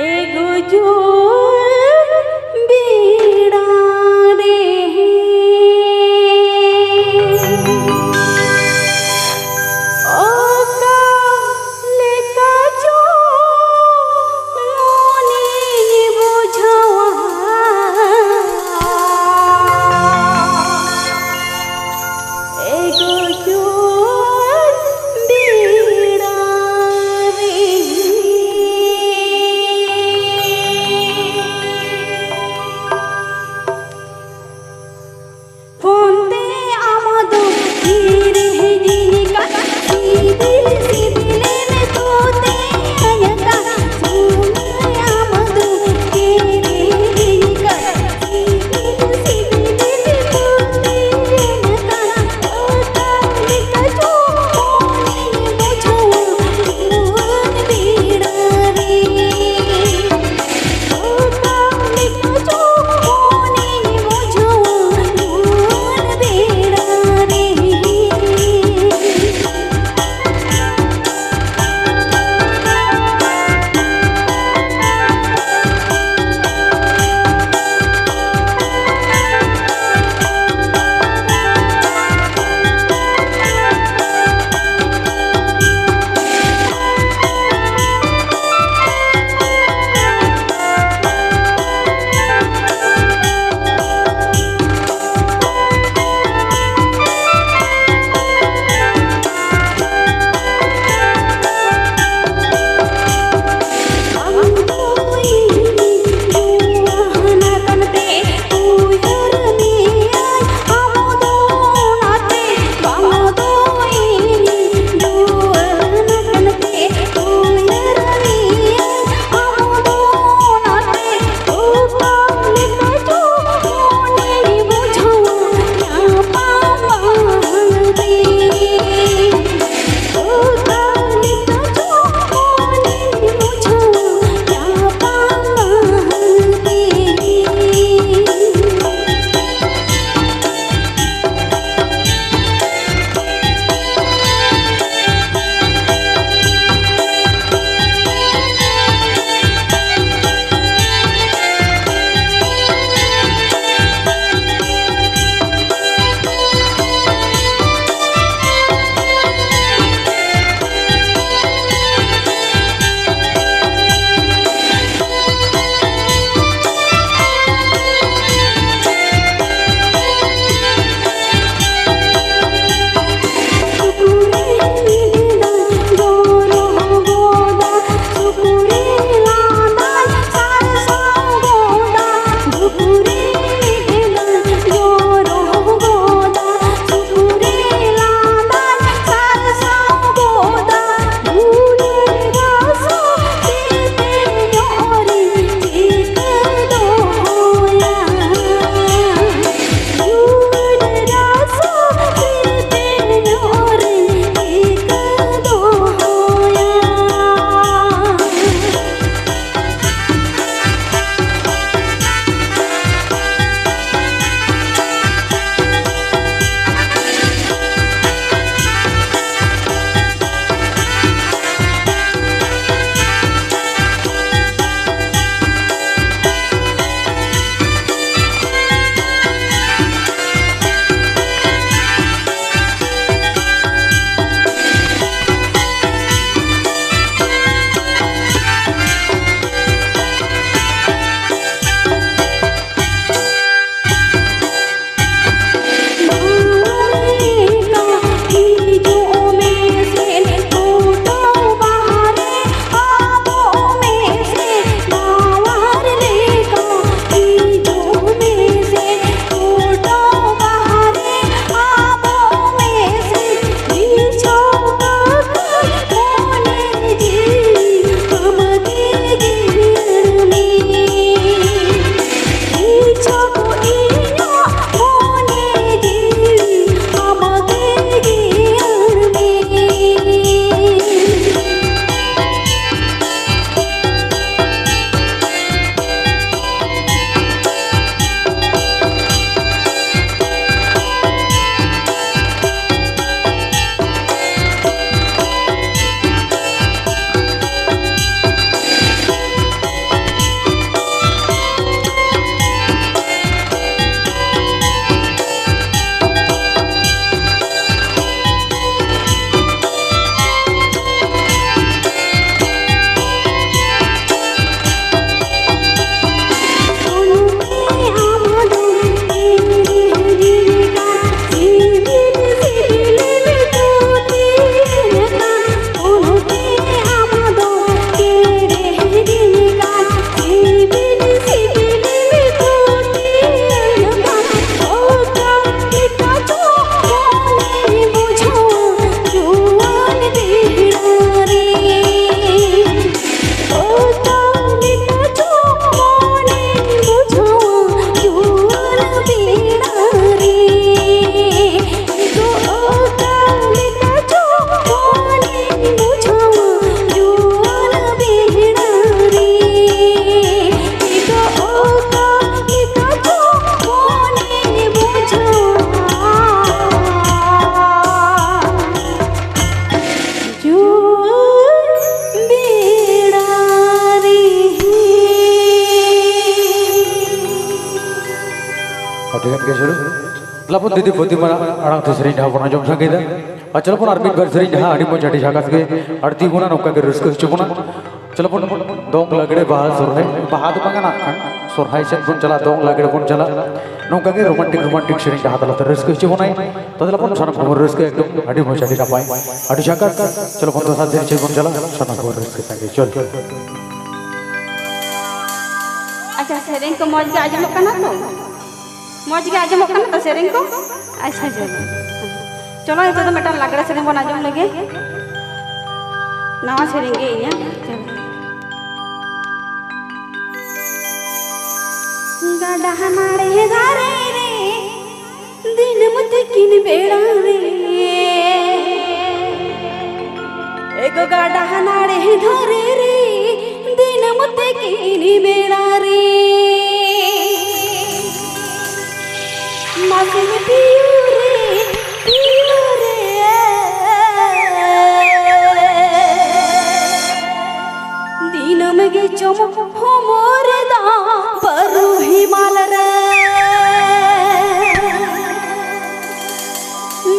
एगो जोर बीड़ा रे ओका लेका जो मोने बुझवा एगो जोर बीड़ा रे के शुरू लपन दीदी पोती मना अड़ांग थे सरिंधा बना जम संगीता चलो पन आर्मिट बार सरिंधा आड़ी मो जाटी जागा के आरती गुना नौका के रस्क चुपना चलो पन दोंग लगड़े बाहर बंगा ना सोरहाई से पन चला दोंग लगड़े पन चला नौका के रोमांटिक सरिंधा हाथ लतर रस्क चुपना तो चलो पन सना खबर रस्क एकदम आड़ी मो जाटी का पाई आड़ी जागा चलो पन तो साथ से पन चला सना खबर रस्क संगे चल अच्छा सेरेंग को मौज के आजम करना तो मौज के आजम करना तो सेरेंग को अच्छा चलो ये तो बेटा लगड़ा सेरेंग बना आजम लगे नवा सेरेंग ये गाड़ा हमारे धारे रे दिन मत किन बेड़ा रे एगो गाड़ा हमारे धारे रे दिन मत किन बेड़ा रे मासे पियो रे दिन में गे चम हो मोरे दा परू हिमाल रे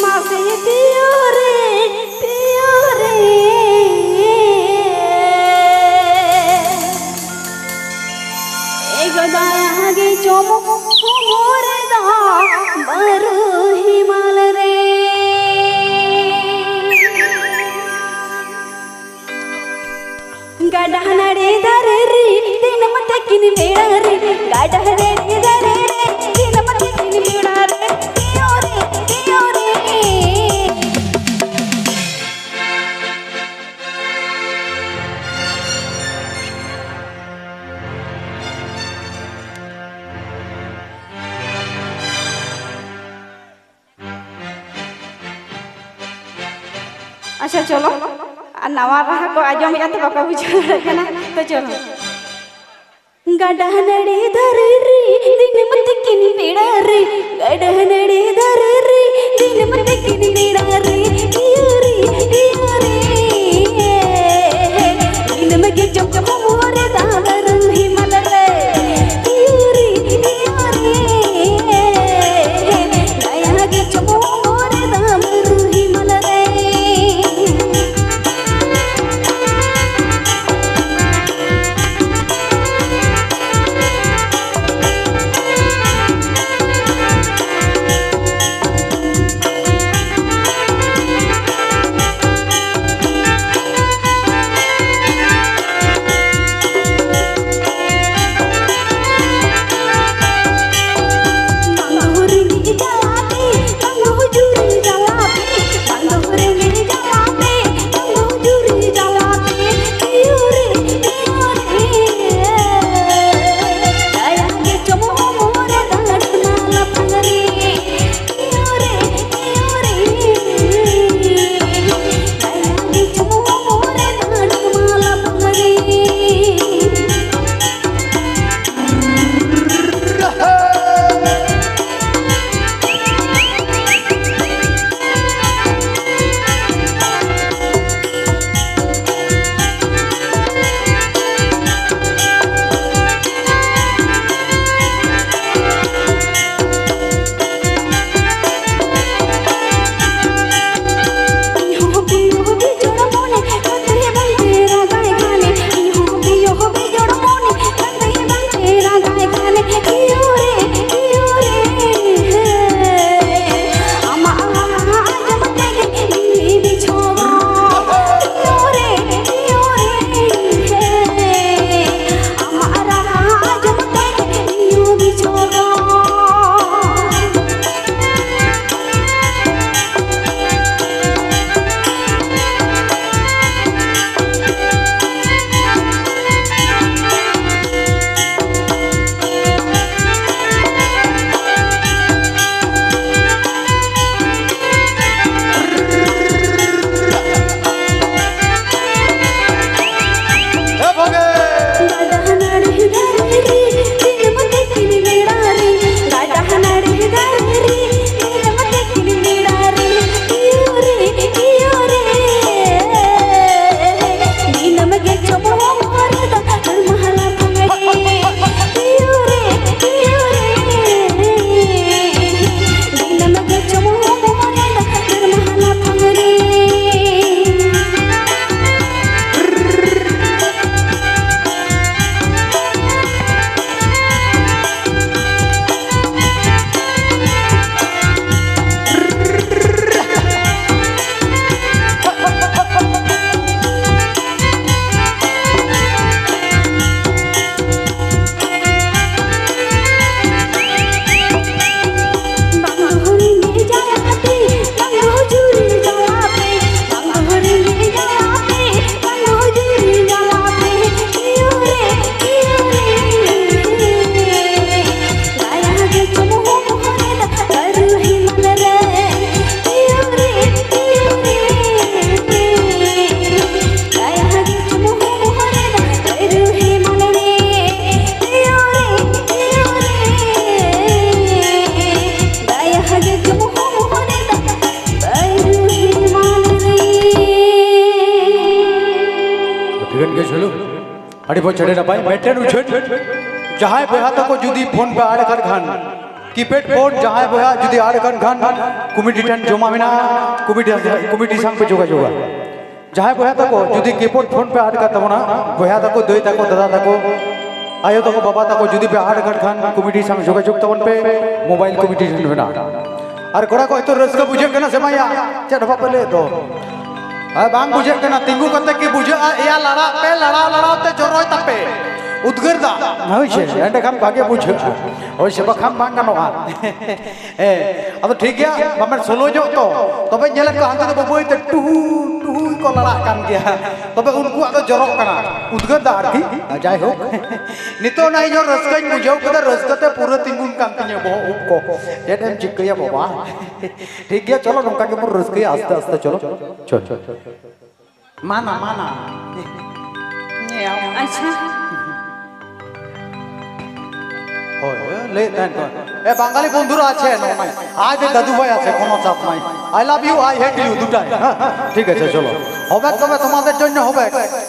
मासे पियो रे एगो दाया गे चम हो मोरे दा परू हिमाल रे गाड़ा नड़े धरे रे दिन मत किन बेड़ा रे गाड़ा नड़े धरे रे दिन मत किन बेड़ा रे दियो रे अच्छा चलो नवा रहा को आजम या तो बाका बुझा ना तो चलो गाड़ा नड़े धरे रे दिन मत किन बेड़ा रे गाड़ा नड़े धरे रे दिन मत किन बेड़ा रे दियो रे दिन में के चम चम मोरे दावर हिमाल रे दियो रे दया के चम मोरे दावर हिमाल रे আড়ি বই ছেড়ে না পাই মেটেন উঠেন যাহাই বয়া তাকো যদি ফোন পে আড় কর খান কিপ্যাড ফোন যাহাই বয়া যদি আড় কর খান কমিটি ঠান জমা মেনা কমিটি সাং পে যোগাযোগ যাহাই বয়া তাকো যদি কিপ্যাড ফোন পে আড় কর তমনা বয়া তাকো দই তাকো দাদা তাকো আয়ো তাকো বাবা তাকো যদি পে আড় কর খান কমিটি সাং যোগাযোগ তমন পে মোবাইল কমিটি ঠান মেনা আর কোড়া কই তো রসকা বুঝে কেনা সেমাইয়া চেট বাপলে তো bang bujek kena tinggu kata ki bujek ya lara pe lara te joroi tape udger da hoi che ende kham bage bujek hoi seba kham bang kano ha ado thik gaya bamer solo jo to tobe nyele ko hante to boi te tuhu ko lara kan gaya tobe unku ado jorok kana udger da arki jai hok nito nai jo raskain bujau kada raskate pura tinggun kan tinya boh ko jedem chikya baba thik gaya chalo nongka ke mur raskai aste aste chalo chol mana আচ্ছা ले ए বাঙালি বন্ধুরা আছে নাই আজ দাদু ভাই আছে কোনো চাপ নাই I love you I hate you দুটাই ঠিক আছে চলো হবে তবে তোমাদের জন্য হবে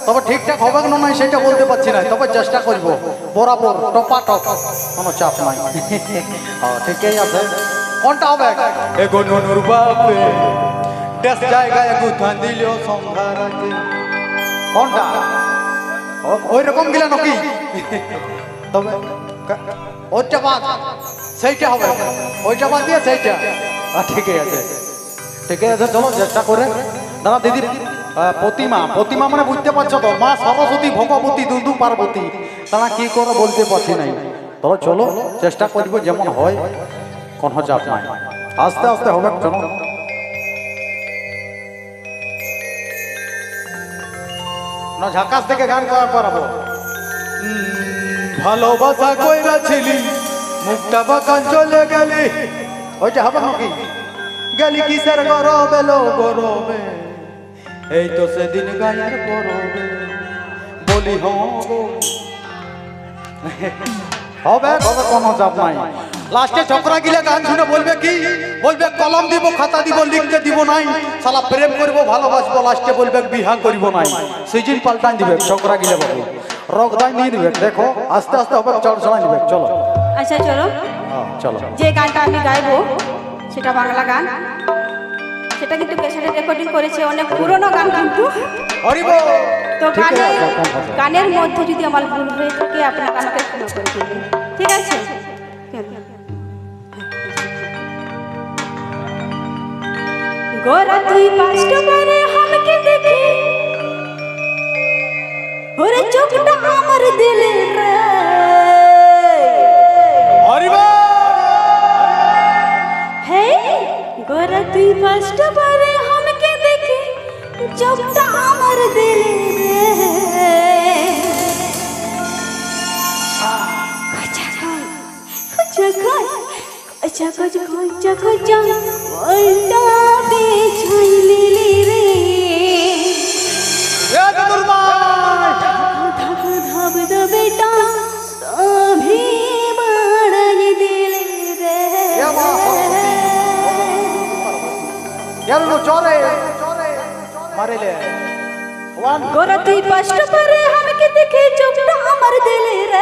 তবে ঠিকঠাক হবে না নাই সেটা বলতে পারছি না তবে চেষ্টা করব বরাবর টপাটপ কোনো চাপ নাই ঠিকই আছে কোনটা হবে এগো ননুর বাপে দেশ জায়গায় গুথান দিল সংঘারাতে কোনটা ওই রকম গিলা নাকি তবে ওইটা বাদ সেইটা হবে ওইটা বাদ দিয়ে সেইটা ঠিকই আছে চলো চেষ্টা করে দাদা দিদি প্রতিমা মানে বুঝতে পারছো তো মা সরস্বতী ভগবতী দুদু পার্বতী তারা কি করে বলতে পারছি নাই তবে চলো চেষ্টা করবো যেমন হয় কোনো চাপ নাই আস্তে আস্তে হবে চলো না ঝাকাস থেকে গান করাবো ভালোবাসা কইরা ছিলি মুখটা বাঁকান চলে গেলি ওইটা হবে নাকি গেলি কিসের গরবে লো গরবে এই তো সেদিন গায়ের পরবে বলি হবে কোনো চাপ নাই লাস্টে ছোকরা গিলে গান শুনে বলবে কি বলবে কলম দিব খাতা দিব লিখতে দিব নাই শালা প্রেম করব ভালোবাসবো লাস্টে বলবে বিহা করব নাই সিজন পাল্টান দিবে ছোকরা গিলে বলবে রগদাই নিয়ে দিবে দেখো আস্তে আস্তে হবে চড় চড়াই দিবে চলো আচ্ছা চলো চলো যে গানটা আমি গাইবো সেটা বাংলা গান সেটা কিন্তু ক্যাসেটে রেকর্ডিং করেছে অনেক পুরনো গান কিন্তু তো গানের মধ্যে যদি আমার ভুল হয়ে থাকে আপনারা আমাকে ক্ষমা করে দিবেন ঠিক আছে গোরা তুই পাঁচটা বারে আমাকে দেখে ওরে চোখটা আমার দিলে রে হে গোরা তুই পাঁচটা বারে আমাকে দেখে চোখটা আমার দিলে রে ওইটা বেছাইলি রে ধব বেটা তভি বাড়াই দিলে রে গোরা তুই পাঁচটা পারে আমাকে দেখে চোখটা আমার দিলে রে